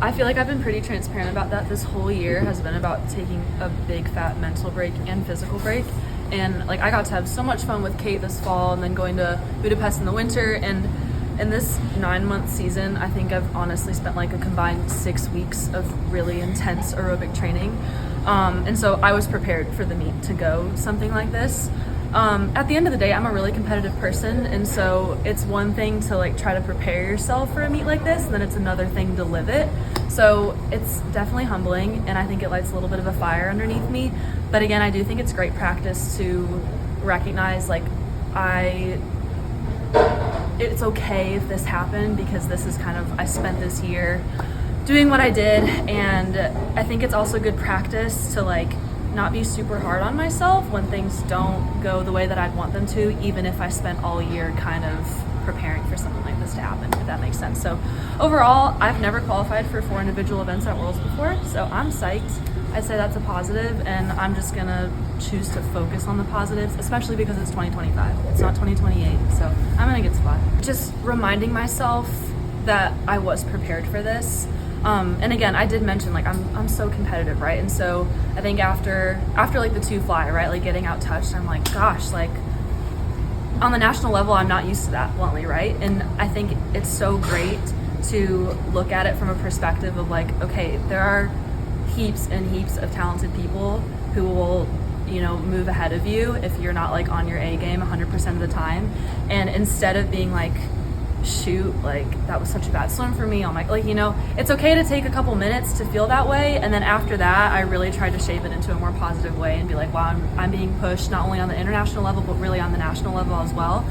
I feel like I've been pretty transparent about that. This whole year has been about taking a big fat mental break and physical break. And like I got to have so much fun with Kate this fall and then going to Budapest in the winter. And in this 9-month season, I think I've honestly spent like a combined 6 weeks of really intense aerobic training. And so I was prepared for the meet to go something like this. At the end of the day, I'm a really competitive person, and so it's one thing to like try to prepare yourself for a meet like this, and then it's another thing to live it. So it's definitely humbling, and I think it lights a little bit of a fire underneath me. But again, I do think it's great practice to recognize like it's okay if this happened, because this is kind of, I spent this year doing what I did, and I think it's also good practice to like not be super hard on myself when things don't go the way that I'd want them to, even if I spent all year kind of preparing for something like this to happen, if that makes sense. So overall, I've never qualified for 4 individual events at Worlds before, so I'm psyched. I'd say that's a positive, and I'm just gonna choose to focus on the positives, especially because it's 2025. It's not 2028, so I'm in a good spot. Just reminding myself that I was prepared for this. And again, I did mention like I'm so competitive, right? And so I think after like the 2 fly, right, like getting out touched, I'm like, gosh, like on the national level, I'm not used to that, bluntly, right? And I think it's so great to look at it from a perspective of like, okay, there are heaps and heaps of talented people who will, you know, move ahead of you if you're not like on your A game 100% of the time. And instead of being like, shoot, like that was such a bad swim for me, oh my, like, you know, it's okay to take a couple minutes to feel that way, and then after that I really tried to shape it into a more positive way and be like, wow, I'm being pushed not only on the international level but really on the national level as well.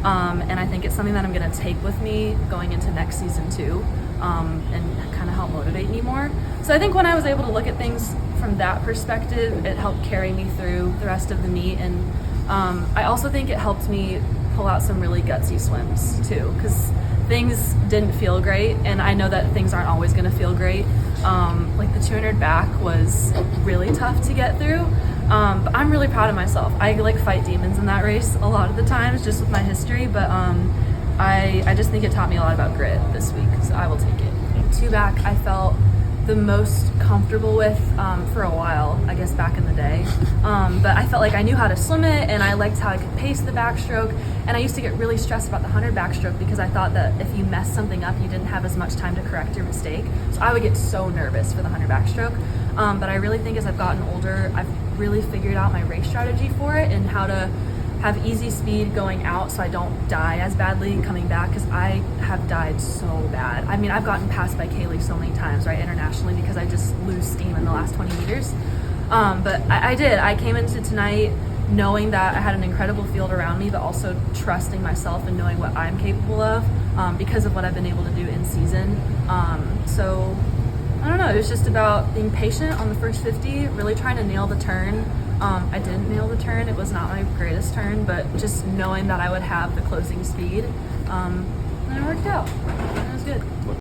And I think it's something that I'm going to take with me going into next season too, and kind of help motivate me more. So I think when I was able to look at things from that perspective, it helped carry me through the rest of the meet. And I also think it helped me pull out some really gutsy swims too, because things didn't feel great, and I know that things aren't always going to feel great. Like the 200 back was really tough to get through, but I'm really proud of myself. I like fight demons in that race a lot of the times just with my history, but I just think it taught me a lot about grit this week, so I will take it. 2 back I felt the most comfortable with for a while, I guess back in the day. But I felt like I knew how to swim it, and I liked how I could pace the backstroke. And I used to get really stressed about the 100 backstroke because I thought that if you messed something up, you didn't have as much time to correct your mistake. So I would get so nervous for the 100 backstroke. But I really think as I've gotten older, I've really figured out my race strategy for it and how to have easy speed going out so I don't die as badly coming back, because I have died so bad. I mean, I've gotten passed by Kaylee so many times, right, internationally, because I just lose steam in the last 20 meters. But I did. I came into tonight knowing that I had an incredible field around me, but also trusting myself and knowing what I'm capable of because of what I've been able to do in season. So I don't know, it was just about being patient on the first 50, really trying to nail the turn. I didn't nail the turn, it was not my greatest turn, but just knowing that I would have the closing speed, and it worked out. It was good.